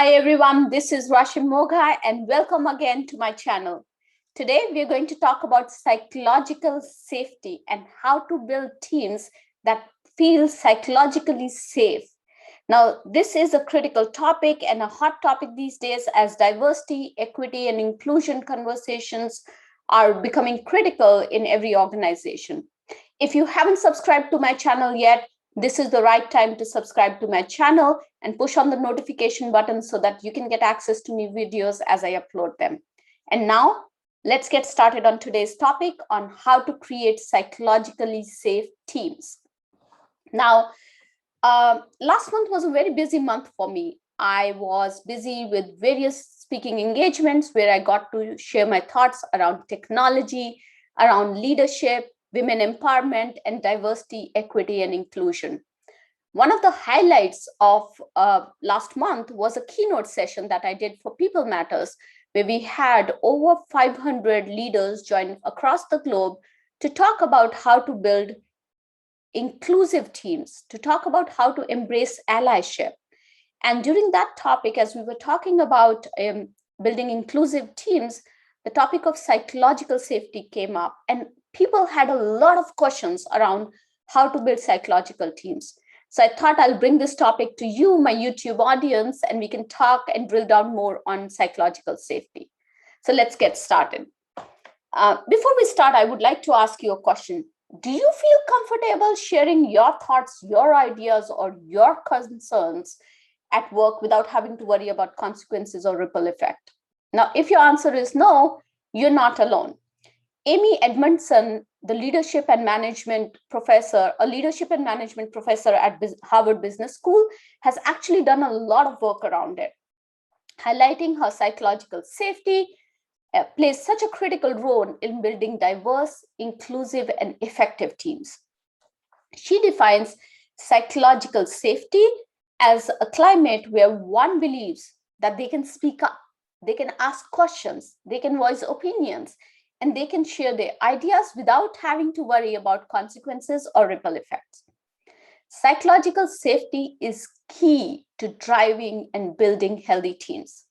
Hi everyone, this is Rashim Mogha and welcome again to my channel. Today we are going to talk about psychological safety and how to build teams that feel psychologically safe. Now, this is a critical topic and a hot topic these days as diversity, equity, and inclusion conversations are becoming critical in every organization. If you haven't subscribed to my channel yet, this is the right time to subscribe to my channel and push on the notification button so that you can get access to new videos as I upload them. And now let's get started on today's topic on how to create psychologically safe teams. Now, last month was a very busy month for me. I was busy with various speaking engagements where I got to share my thoughts around technology, around leadership, women empowerment, and diversity, equity, and inclusion. One of the highlights of last month was a keynote session that I did for People Matters, where we had over 500 leaders join across the globe to talk about how to build inclusive teams, to talk about how to embrace allyship. And during that topic, as we were talking about building inclusive teams, the topic of psychological safety came up, and people had a lot of questions around how to build psychological teams. So I thought I'll bring this topic to you, my YouTube audience, and we can talk and drill down more on psychological safety. So let's get started. Before we start, I would like to ask you a question. Do you feel comfortable sharing your thoughts, your ideas, or your concerns at work without having to worry about consequences or ripple effect? Now, if your answer is no, you're not alone. Amy Edmondson, the leadership and management professor, at Harvard Business School, has actually done a lot of work around it, highlighting how psychological safety plays such a critical role in building diverse, inclusive, and effective teams. She defines psychological safety as a climate where one believes that they can speak up, they can ask questions, they can voice opinions, and they can share their ideas without having to worry about consequences or ripple effects. Psychological safety is key to driving and building healthy teams.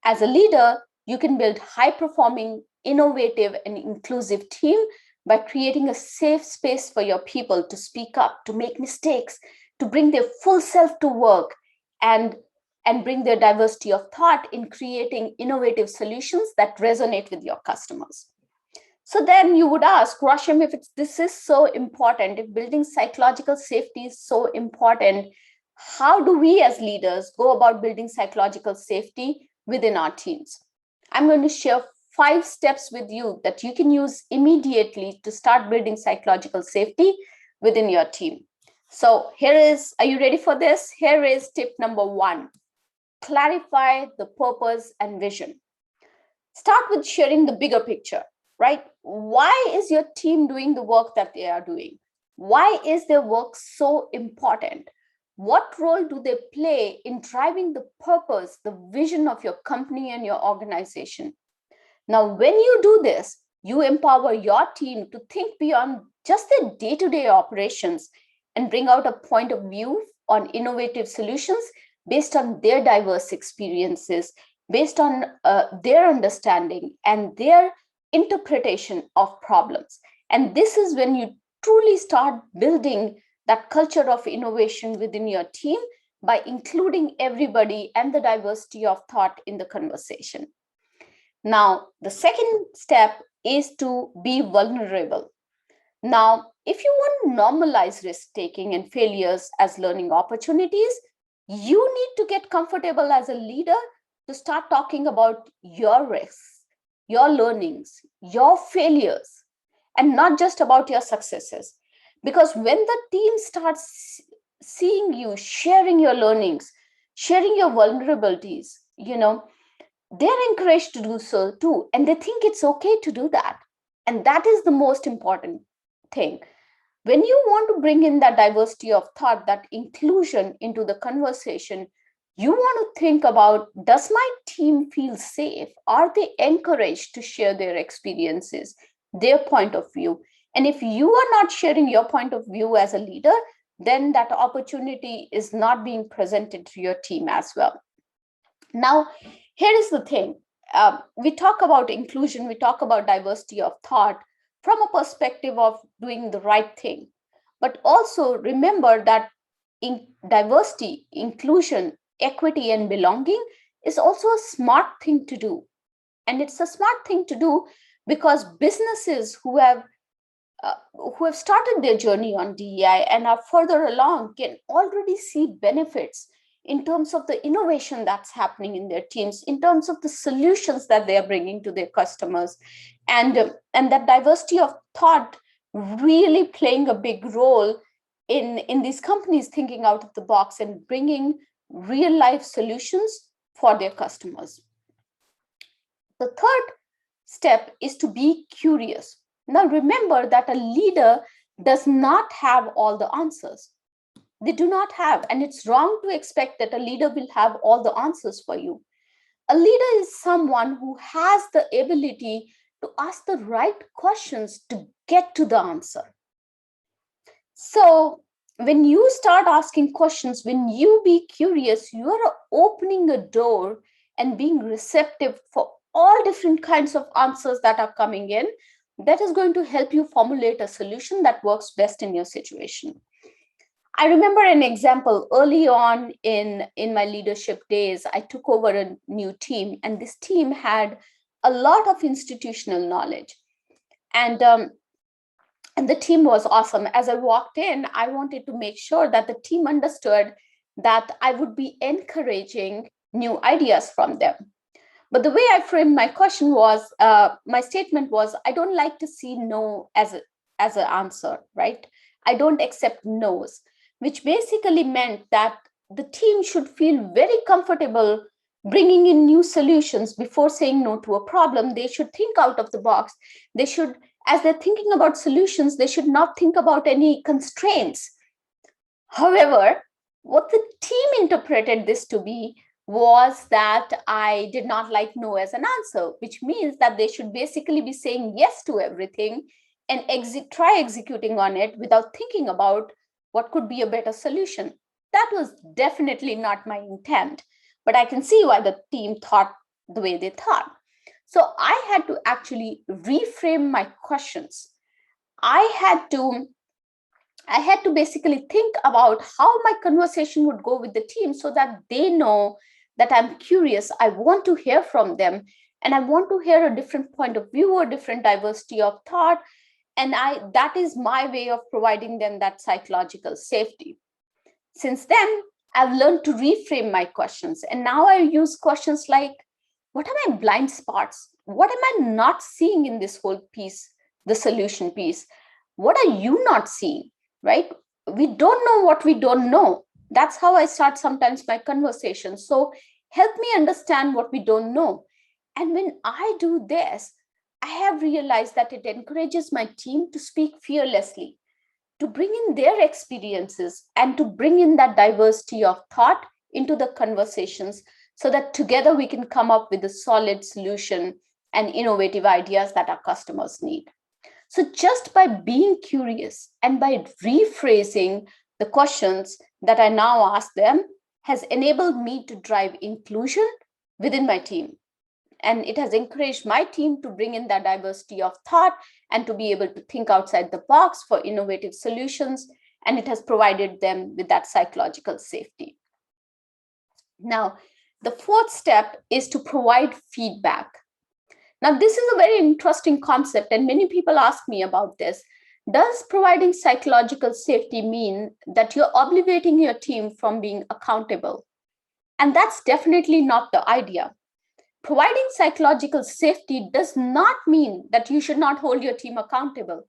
As a leader, you can build high-performing, innovative, and inclusive team by creating a safe space for your people to speak up, to make mistakes, to bring their full self to work, and bring their diversity of thought in creating innovative solutions that resonate with your customers. So then you would ask, Rashim, if this is so important, if building psychological safety is so important, how do we as leaders go about building psychological safety within our teams? I'm going to share 5 steps with you that you can use immediately to start building psychological safety within your team. So are you ready for this? Here is tip number 1. Clarify the purpose and vision. Start with sharing the bigger picture, right? Why is your team doing the work that they are doing? Why is their work so important? What role do they play in driving the purpose, the vision of your company and your organization? Now, when you do this, you empower your team to think beyond just their day-to-day operations and bring out a point of view on innovative solutions based on their diverse experiences, based on their understanding and their interpretation of problems. And this is when you truly start building that culture of innovation within your team by including everybody and the diversity of thought in the conversation. Now, the second step is to be vulnerable. Now, if you want to normalize risk-taking and failures as learning opportunities, you need to get comfortable as a leader to start talking about your risks, your learnings, your failures, and not just about your successes. Because when the team starts seeing you sharing your learnings, sharing your vulnerabilities, they're encouraged to do so too. And they think it's okay to do that. And that is the most important thing. When you want to bring in that diversity of thought, that inclusion into the conversation, you want to think about, does my team feel safe? Are they encouraged to share their experiences, their point of view? And if you are not sharing your point of view as a leader, then that opportunity is not being presented to your team as well. Now, here is the thing. We talk about inclusion, we talk about diversity of thought from a perspective of doing the right thing. But also remember that diversity, inclusion, equity, and belonging is also a smart thing to do. And it's a smart thing to do because businesses who have started their journey on DEI and are further along can already see benefits in terms of the innovation that's happening in their teams, in terms of the solutions that they are bringing to their customers, and that diversity of thought really playing a big role in these companies thinking out of the box and bringing real life solutions for their customers. The third step is to be curious. Now, remember that a leader does not have all the answers. They do not have, and it's wrong to expect that a leader will have all the answers for you. A leader is someone who has the ability to ask the right questions to get to the answer. So, when you start asking questions, when you be curious, you are opening a door and being receptive for all different kinds of answers that are coming in. That is going to help you formulate a solution that works best in your situation. I remember an example early on in my leadership days. I took over a new team, and this team had a lot of institutional knowledge. And and the team was awesome. As I walked in, I wanted to make sure that the team understood that I would be encouraging new ideas from them. But the way I framed my question was, my statement was, I don't like to see no as an answer, right? I don't accept no's, which basically meant that the team should feel very comfortable bringing in new solutions before saying no to a problem. They should think out of the box. They should, as they're thinking about solutions, they should not think about any constraints. However, what the team interpreted this to be was that I did not like no as an answer, which means that they should basically be saying yes to everything and try executing on it without thinking about what could be a better solution. That was definitely not my intent, but I can see why the team thought the way they thought. So I had to actually reframe my questions. I had to I had to basically think about how my conversation would go with the team so that they know that I'm curious. I want to hear from them, and I want to hear a different point of view, a different diversity of thought. And that is my way of providing them that psychological safety. Since then, I've learned to reframe my questions. And now I use questions like, what are my blind spots? What am I not seeing in this whole piece, the solution piece? What are you not seeing? Right? We don't know what we don't know. That's how I start sometimes my conversation. So help me understand what we don't know. And when I do this, I have realized that it encourages my team to speak fearlessly, to bring in their experiences and to bring in that diversity of thought into the conversations so that together we can come up with a solid solution and innovative ideas that our customers need. So, just by being curious and by rephrasing the questions that I now ask them, has enabled me to drive inclusion within my team. And it has encouraged my team to bring in that diversity of thought and to be able to think outside the box for innovative solutions. And it has provided them with that psychological safety. Now, the fourth step is to provide feedback. Now, this is a very interesting concept, and many people ask me about this. Does providing psychological safety mean that you're obligating your team from being accountable? And that's definitely not the idea. Providing psychological safety does not mean that you should not hold your team accountable.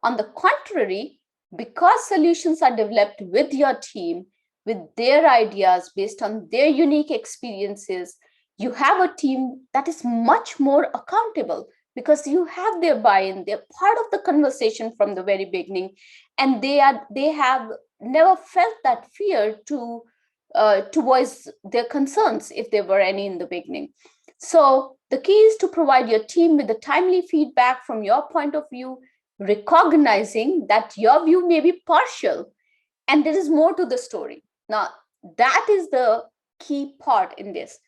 On the contrary, because solutions are developed with your team, with their ideas based on their unique experiences, you have a team that is much more accountable because you have their buy-in. They're part of the conversation from the very beginning, and they have never felt that fear to voice their concerns if there were any in the beginning. So the key is to provide your team with the timely feedback from your point of view, recognizing that your view may be partial and there is more to the story. Now, that is the key part in this.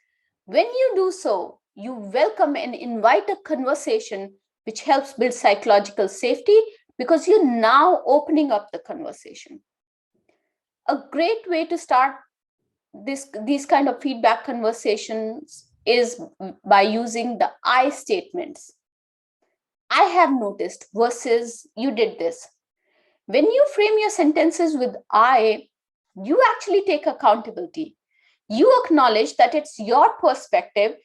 When you do so, you welcome and invite a conversation which helps build psychological safety because you're now opening up the conversation. A great way to start these kind of feedback conversations is by using the I statements. I have noticed versus you did this. When you frame your sentences with I, you actually take accountability. You acknowledge that it's your perspective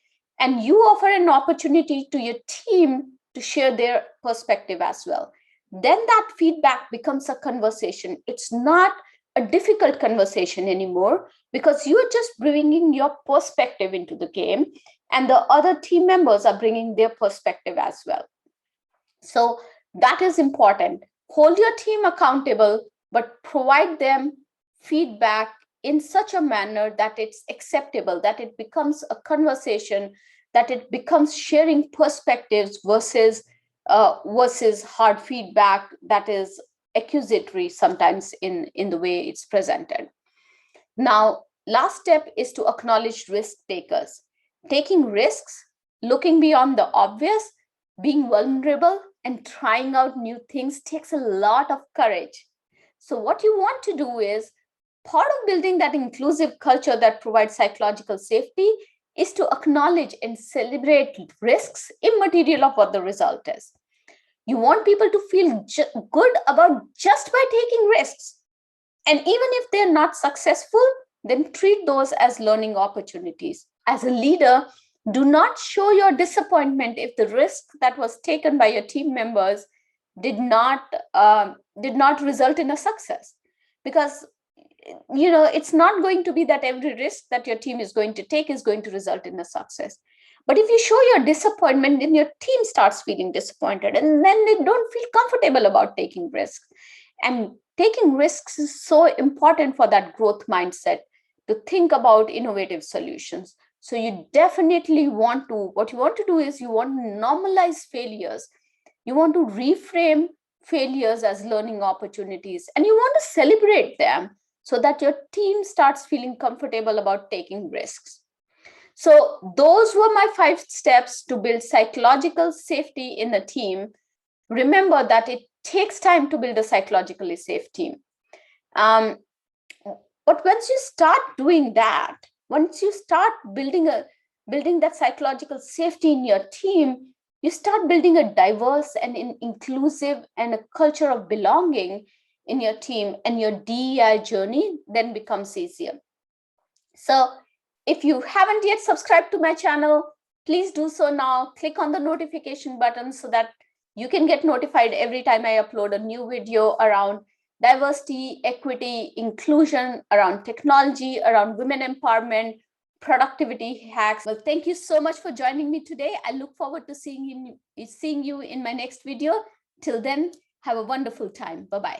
and you offer an opportunity to your team to share their perspective as well. Then that feedback becomes a conversation. It's not a difficult conversation anymore because you're just bringing your perspective into the game and the other team members are bringing their perspective as well. So that is important. Hold your team accountable, but provide them feedback in such a manner that it's acceptable, that it becomes a conversation, that it becomes sharing perspectives versus hard feedback that is accusatory sometimes in the way it's presented. Now, last step is to acknowledge risk takers. Taking risks, looking beyond the obvious, being vulnerable, and trying out new things takes a lot of courage. So, what you want to do is part of building that inclusive culture that provides psychological safety is to acknowledge and celebrate risks, immaterial of what the result is. You want people to feel good about just by taking risks. And even if they're not successful, then treat those as learning opportunities. As a leader, do not show your disappointment if the risk that was taken by your team members did not result in a success, because it's not going to be that every risk that your team is going to take is going to result in a success. But if you show your disappointment, then your team starts feeling disappointed and then they don't feel comfortable about taking risks. And taking risks is so important for that growth mindset to think about innovative solutions. So you definitely what you want to do is you want to normalize failures. You want to reframe failures as learning opportunities and you want to celebrate them so that your team starts feeling comfortable about taking risks. So those were my 5 steps to build psychological safety in a team. Remember that it takes time to build a psychologically safe team. But once you start doing that, once you start building that psychological safety in your team, you start building a diverse and inclusive and a culture of belonging in your team, and your DEI journey then becomes easier. So if you haven't yet subscribed to my channel, please do so now. Click on the notification button so that you can get notified every time I upload a new video around diversity, equity, inclusion, around technology, around women empowerment, productivity hacks. Well, thank you so much for joining me today. I look forward to seeing you in my next video. Till then, have a wonderful time. Bye-bye.